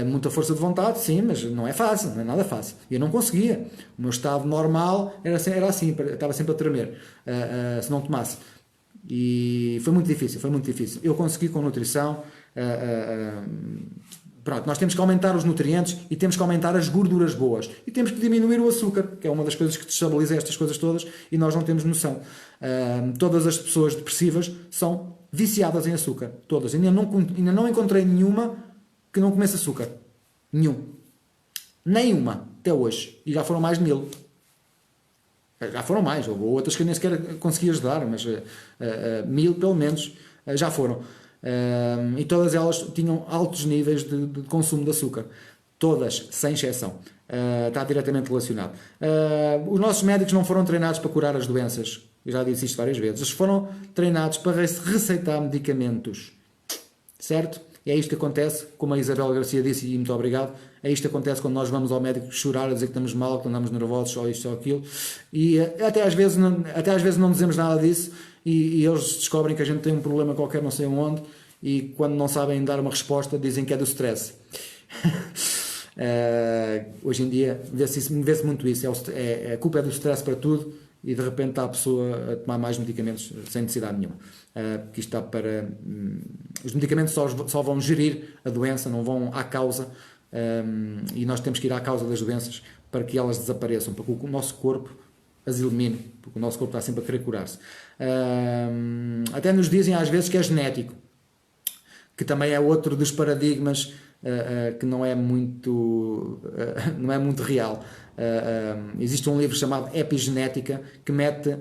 [SPEAKER 1] Muita força de vontade, sim, mas não é fácil, não é nada fácil. Eu não conseguia. O meu estado normal era assim, estava sempre a tremer, se não tomasse. E foi muito difícil. Eu consegui com nutrição. Pronto, nós temos que aumentar os nutrientes e temos que aumentar as gorduras boas e temos que diminuir o açúcar, que é uma das coisas que destabiliza estas coisas todas e nós não temos noção. Todas as pessoas depressivas são viciadas em açúcar, todas. Ainda não encontrei nenhuma que não comesse açúcar. Nenhuma, até hoje. E já foram mais de 1000. Já foram mais, ou outras que eu nem sequer consegui ajudar, mas 1000 pelo menos já foram. E todas elas tinham altos níveis de consumo de açúcar. Todas, sem exceção. Está diretamente relacionado. Os nossos médicos não foram treinados para curar as doenças. Eu já disse isto várias vezes. Eles foram treinados para receitar medicamentos. certo? É isto que acontece, como a Isabel Garcia disse, e muito obrigado, é isto que acontece quando nós vamos ao médico chorar, a dizer que estamos mal, que andamos nervosos, ou isto ou aquilo, e até às vezes não dizemos nada disso, e eles descobrem que a gente tem um problema qualquer, não sei onde, e quando não sabem dar uma resposta, dizem que é do stress. Hoje em dia vê-se muito isso, a culpa é do stress para tudo, e de repente está a pessoa a tomar mais medicamentos sem necessidade nenhuma. Que isto está para... os medicamentos só vão gerir a doença, não vão à causa, e nós temos que ir à causa das doenças para que elas desapareçam, para que o nosso corpo as elimine, porque o nosso corpo está sempre a querer curar-se. Até nos dizem às vezes que é genético, que também é outro dos paradigmas que não é muito real. Existe um livro chamado Epigenética que mete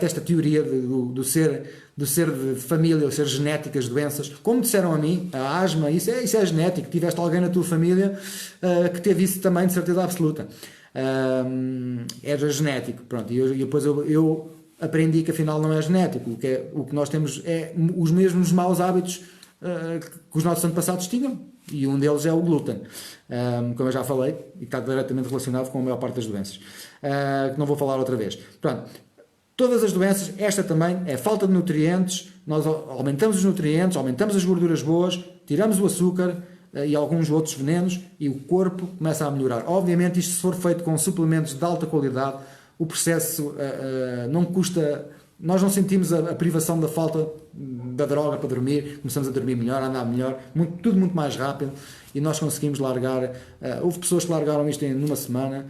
[SPEAKER 1] esta teoria do ser de família, ser genético, as doenças, como disseram a mim, a asma, isso é genético, tiveste alguém na tua família que teve isso também, de certeza absoluta. Era genético, pronto, e depois eu aprendi que afinal não é genético, o que nós temos é os mesmos maus hábitos que os nossos antepassados tinham, e um deles é o glúten, como eu já falei, e está diretamente relacionado com a maior parte das doenças, que não vou falar outra vez. Pronto, todas as doenças, esta também é falta de nutrientes, nós aumentamos os nutrientes, aumentamos as gorduras boas, tiramos o açúcar e alguns outros venenos, e o corpo começa a melhorar. Obviamente isto, se for feito com suplementos de alta qualidade, o processo não custa... Nós não sentimos a privação da falta da droga para dormir, começamos a dormir melhor, a andar melhor, tudo muito mais rápido, e nós conseguimos largar. Houve pessoas que largaram isto numa semana,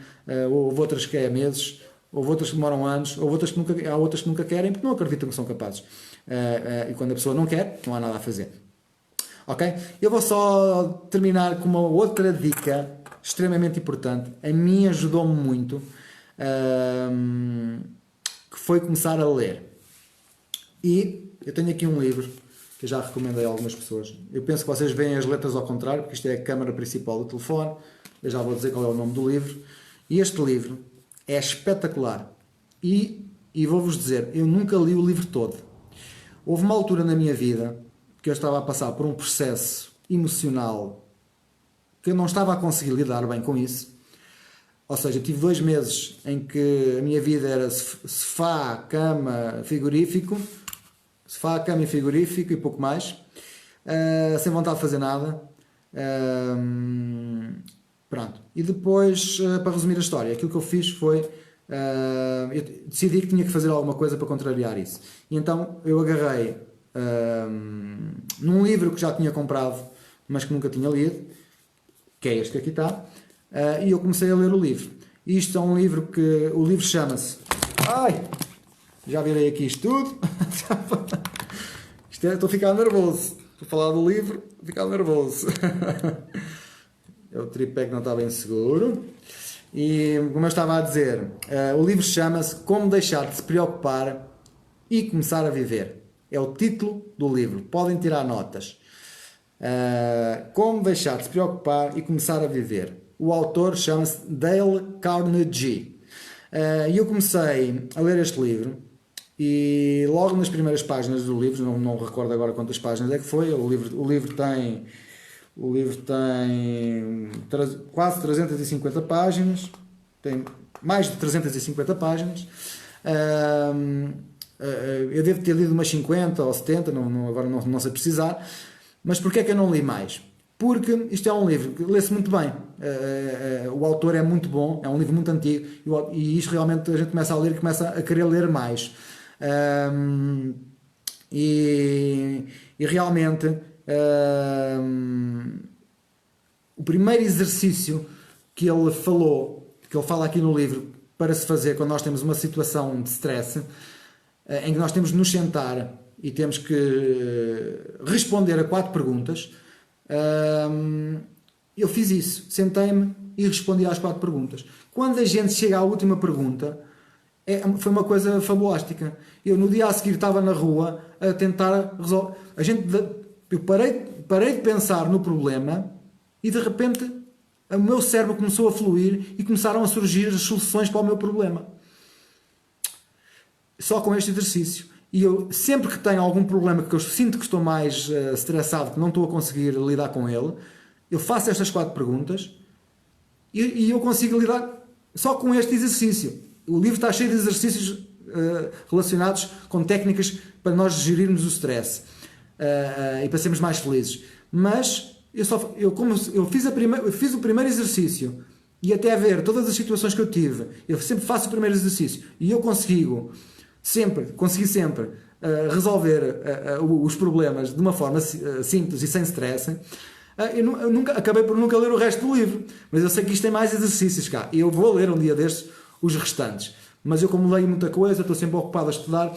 [SPEAKER 1] houve outras que é meses, houve outras que demoram anos, há outras que nunca querem porque não acreditam que são capazes. E quando a pessoa não quer, não há nada a fazer. Ok? Eu vou só terminar com uma outra dica extremamente importante. A mim ajudou-me muito. Que foi começar a ler. E eu tenho aqui um livro que eu já recomendei a algumas pessoas. Eu penso que vocês veem as letras ao contrário, porque isto é a câmara principal do telefone. Eu já vou dizer qual é o nome do livro. E este livro é espetacular. E vou-vos dizer, eu nunca li o livro todo. Houve uma altura na minha vida que eu estava a passar por um processo emocional que eu não estava a conseguir lidar bem com isso. Ou seja, tive 2 meses em que a minha vida era sofá, cama, frigorífico, sofá, cama e frigorífico e pouco mais, sem vontade de fazer nada. Pronto. E depois, para resumir a história, aquilo que eu fiz foi, eu decidi que tinha que fazer alguma coisa para contrariar isso. E então eu agarrei num livro que já tinha comprado, mas que nunca tinha lido, que é este que aqui está, e eu comecei a ler o livro. Isto é um livro que... O livro chama-se... Ai! Já virei aqui isto tudo. Estou a ficar nervoso. Estou a falar do livro, estou a ficar nervoso. É o tripé que não está bem seguro. E, como eu estava a dizer, o livro chama-se Como Deixar de Se Preocupar e Começar a Viver. É o título do livro. Podem tirar notas. Como Deixar de Se Preocupar e Começar a Viver. O autor chama-se Dale Carnegie. E eu comecei a ler este livro e logo nas primeiras páginas do livro, não recordo agora quantas páginas é que foi, o livro tem quase 350 páginas, tem mais de 350 páginas. Eu devo ter lido umas 50 ou 70, agora não sei precisar, mas porquê é que eu não li mais? Porque isto é um livro que lê-se muito bem, o autor é muito bom, é um livro muito antigo, e isto realmente a gente começa a ler e começa a querer ler mais. E realmente o primeiro exercício que ele fala aqui no livro para se fazer quando nós temos uma situação de stress, em que nós temos de nos sentar e temos que responder a 4 perguntas. Eu fiz isso, sentei-me e respondi às 4 perguntas. Quando a gente chega à última pergunta, foi uma coisa fabulástica. Eu no dia a seguir estava na rua a tentar resolver. Eu parei de pensar no problema e de repente o meu cérebro começou a fluir e começaram a surgir as soluções para o meu problema. Só com este exercício. E eu, sempre que tenho algum problema que eu sinto que estou mais estressado, que não estou a conseguir lidar com ele, eu faço estas 4 perguntas e eu consigo lidar só com este exercício. O livro está cheio de exercícios relacionados com técnicas para nós gerirmos o stress e para sermos mais felizes. Mas eu fiz o primeiro exercício e até ver todas as situações que eu tive, eu sempre faço o primeiro exercício e eu consegui sempre resolver os problemas de uma forma simples e sem stress. Eu acabei por nunca ler o resto do livro, mas eu sei que isto tem mais exercícios cá e eu vou ler um dia destes os restantes, mas eu, como leio muita coisa, estou sempre ocupado a estudar,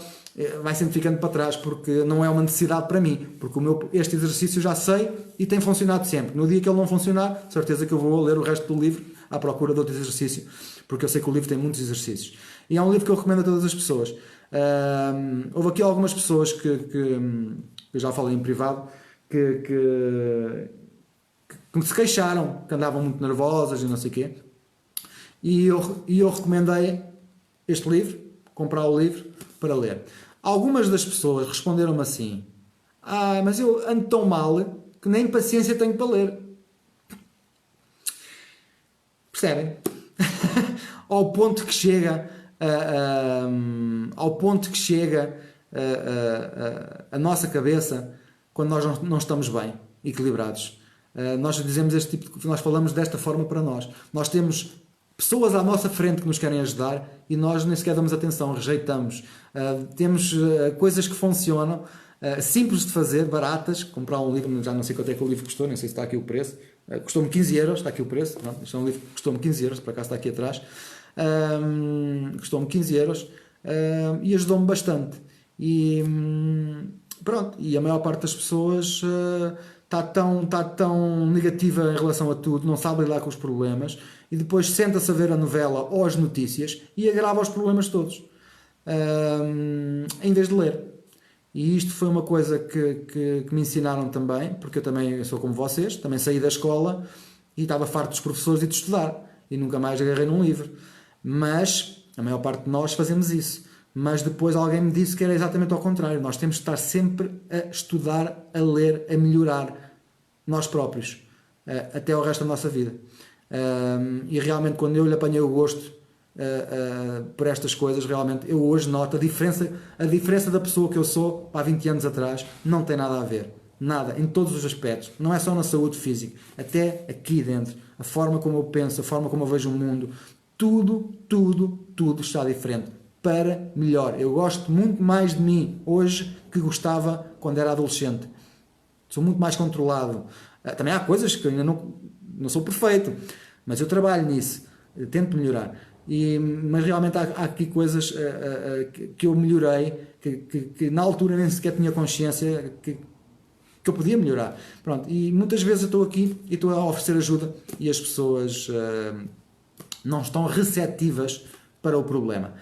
[SPEAKER 1] vai sempre ficando para trás, porque não é uma necessidade para mim, porque este exercício já sei e tem funcionado sempre. No dia que ele não funcionar, certeza que eu vou ler o resto do livro à procura de outro exercício, porque eu sei que o livro tem muitos exercícios e é um livro que eu recomendo a todas as pessoas. Houve aqui algumas pessoas que eu já falei em privado que se queixaram, que andavam muito nervosas e não sei o quê, e eu recomendei este livro, comprar o livro para ler. Algumas das pessoas responderam-me assim: mas eu ando tão mal que nem paciência tenho para ler. Percebem? Ao ponto que chega a nossa cabeça quando nós não estamos bem equilibrados. Nós falamos desta forma para nós. Nós temos pessoas à nossa frente que nos querem ajudar e nós nem sequer damos atenção, rejeitamos. Temos coisas que funcionam, simples de fazer, baratas. Comprar um livro, já não sei quanto é que o livro custou, nem sei se está aqui o preço. Custou-me 15 euros, está aqui o preço. Não, isto é um livro que custou-me 15 euros, por acaso está aqui atrás. Custou-me 15 euros e ajudou-me bastante. E pronto, e a maior parte das pessoas está tão negativa em relação a tudo, não sabe lidar com os problemas e depois senta-se a ver a novela ou as notícias e agrava os problemas todos, em vez de ler. E isto foi uma coisa que me ensinaram também, porque eu também sou como vocês, também saí da escola e estava farto dos professores e de estudar e nunca mais agarrei num livro. Mas a maior parte de nós fazemos isso. Mas depois alguém me disse que era exatamente ao contrário. Nós temos de estar sempre a estudar, a ler, a melhorar nós próprios, até o resto da nossa vida. E realmente, quando eu lhe apanhei o gosto por estas coisas, realmente eu hoje noto a diferença da pessoa que eu sou há 20 anos atrás. Não tem nada a ver. Nada, em todos os aspectos. Não é só na saúde física, até aqui dentro. A forma como eu penso, a forma como eu vejo o mundo, tudo está diferente. Para melhor. Eu gosto muito mais de mim hoje que gostava quando era adolescente. Sou muito mais controlado. Também há coisas que eu ainda não sou perfeito, mas eu trabalho nisso, eu tento melhorar. Mas realmente há aqui coisas que eu melhorei, que na altura nem sequer tinha consciência que eu podia melhorar. Pronto, e muitas vezes eu estou aqui e estou a oferecer ajuda e as pessoas não estão receptivas para o problema.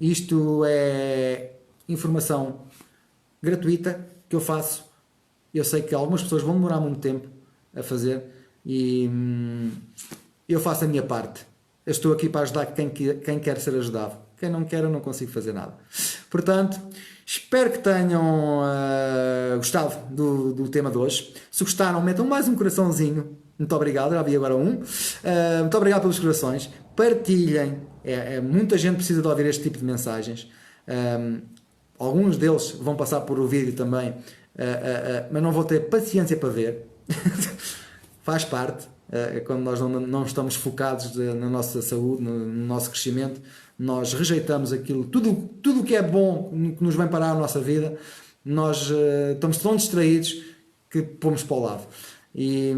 [SPEAKER 1] Isto é informação gratuita que eu faço. Eu sei que algumas pessoas vão demorar muito tempo a fazer e eu faço a minha parte. Eu estou aqui para ajudar quem quer ser ajudado. Quem não quer, eu não consigo fazer nada. Portanto, espero que tenham gostado do tema de hoje. Se gostaram, metam mais um coraçãozinho. Muito obrigado, já vi agora um. Muito obrigado pelos corações. Partilhem. Muita gente precisa de ouvir este tipo de mensagens. Alguns deles vão passar por o vídeo também, mas não vou ter paciência para ver. Faz parte. Quando nós não estamos focados na nossa saúde, no nosso crescimento, nós rejeitamos aquilo, tudo o que é bom, que nos vem parar a nossa vida, nós estamos tão distraídos que pomos para o lado. E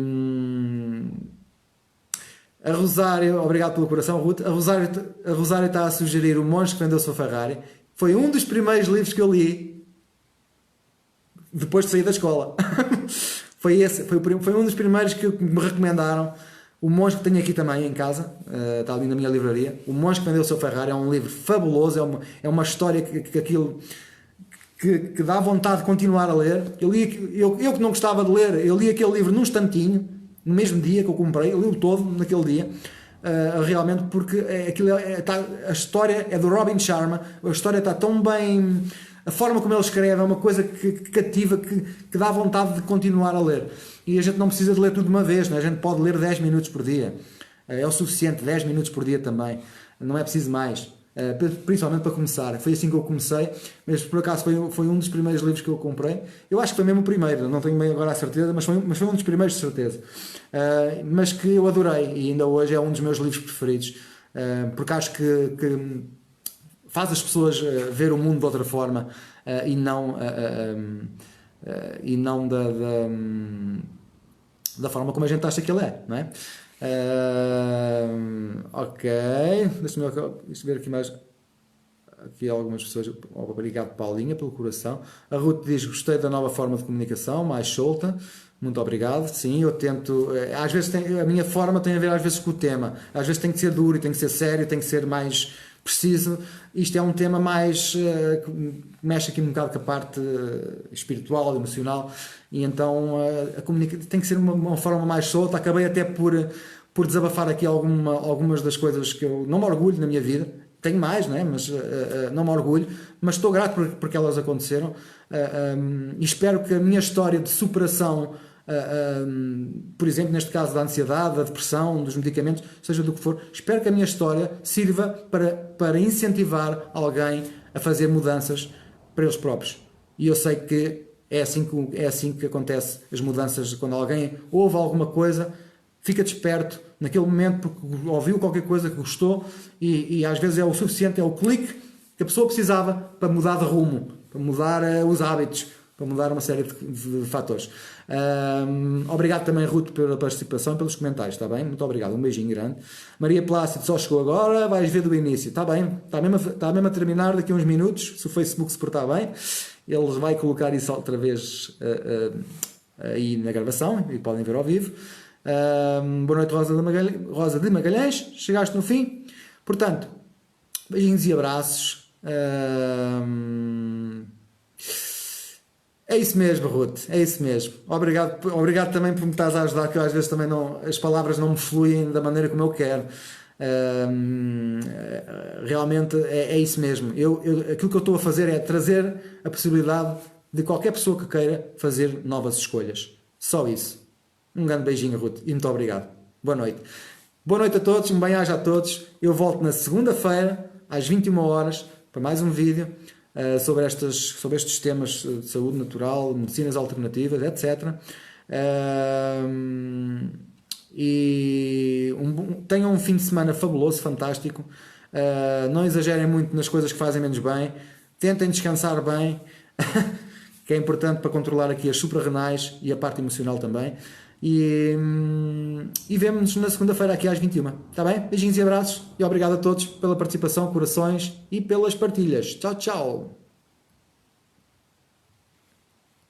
[SPEAKER 1] a Rosário, obrigado pelo coração, Ruth. A Rosário está a sugerir O Monge que Vendeu a Sua Ferrari. Foi um dos primeiros livros que eu li depois de sair da escola. Foi um dos primeiros que me recomendaram. O Monge, que tenho aqui também em casa, está ali na minha livraria. O Monge que Vendeu o Seu Ferrari é um livro fabuloso, é uma história que dá vontade de continuar a ler. Eu que não gostava de ler, eu li aquele livro num instantinho, no mesmo dia que eu comprei, eu li-o todo naquele dia, realmente, porque a história é do Robin Sharma, a história está tão bem a forma como ele escreve é uma coisa que cativa, que dá vontade de continuar a ler. E a gente não precisa de ler tudo de uma vez, não é? A gente pode ler 10 minutos por dia. É o suficiente, 10 minutos por dia também. Não é preciso mais. Principalmente para começar. Foi assim que eu comecei, mas por acaso foi um dos primeiros livros que eu comprei. Eu acho que foi mesmo o primeiro, não tenho bem agora a certeza, mas foi um dos primeiros de certeza. Mas que eu adorei e ainda hoje é um dos meus livros preferidos, porque acho que faz as pessoas ver o mundo de outra forma e não da forma como a gente acha que ele é, não é? Ok, deixa-me ver aqui mais. Aqui algumas pessoas. Obrigado, Paulinha, pelo coração. A Ruth diz: gostei da nova forma de comunicação, mais solta. Muito obrigado. Sim, eu tento. Às vezes a minha forma tem a ver às vezes com o tema. Às vezes tem que ser duro, tem que ser sério, tem que ser mais preciso. Isto é um tema mais que mexe aqui um bocado com a parte espiritual, emocional, e então tem que ser uma forma mais solta. Acabei até por desabafar aqui algumas das coisas que eu não me orgulho na minha vida. Tenho mais, não é? Mas não me orgulho, mas estou grato porque elas aconteceram, e espero que a minha história de superação, por exemplo, neste caso da ansiedade, da depressão, dos medicamentos, seja do que for, espero que a minha história sirva para incentivar alguém a fazer mudanças para eles próprios. E eu sei que é assim que acontece as mudanças. Quando alguém ouve alguma coisa, fica desperto naquele momento porque ouviu qualquer coisa que gostou, e às vezes é o suficiente, é o clique que a pessoa precisava para mudar de rumo, para mudar os hábitos, para mudar uma série de fatores. Obrigado também, Ruth, pela participação e pelos comentários, está bem? Muito obrigado, um beijinho grande. Maria Plácido só chegou agora, vais ver do início, está bem? Está mesmo a terminar daqui a uns minutos, se o Facebook se portar bem, ele vai colocar isso outra vez aí na gravação, e podem ver ao vivo. Boa noite, Rosa de Magalhães, chegaste no fim, portanto, beijinhos e abraços. É isso mesmo, Ruth, é isso mesmo. Obrigado também por me estás a ajudar, que eu, às vezes também as palavras não me fluem da maneira como eu quero. Realmente é isso mesmo. Aquilo que eu estou a fazer é trazer a possibilidade de qualquer pessoa que queira fazer novas escolhas. Só isso. Um grande beijinho, Ruth, e muito obrigado. Boa noite. Boa noite a todos, um bem-aja a todos. Eu volto na segunda-feira, às 21 horas, para mais um vídeo sobre estes temas de saúde natural, medicinas alternativas, etc. Tenham um fim de semana fabuloso, fantástico. Não exagerem muito nas coisas que fazem menos bem. Tentem descansar bem, que é importante para controlar aqui as suprarrenais e a parte emocional também. E vemo-nos na segunda-feira aqui às 21. Está bem? Beijinhos e abraços, e obrigado a todos pela participação, corações e pelas partilhas. Tchau, tchau!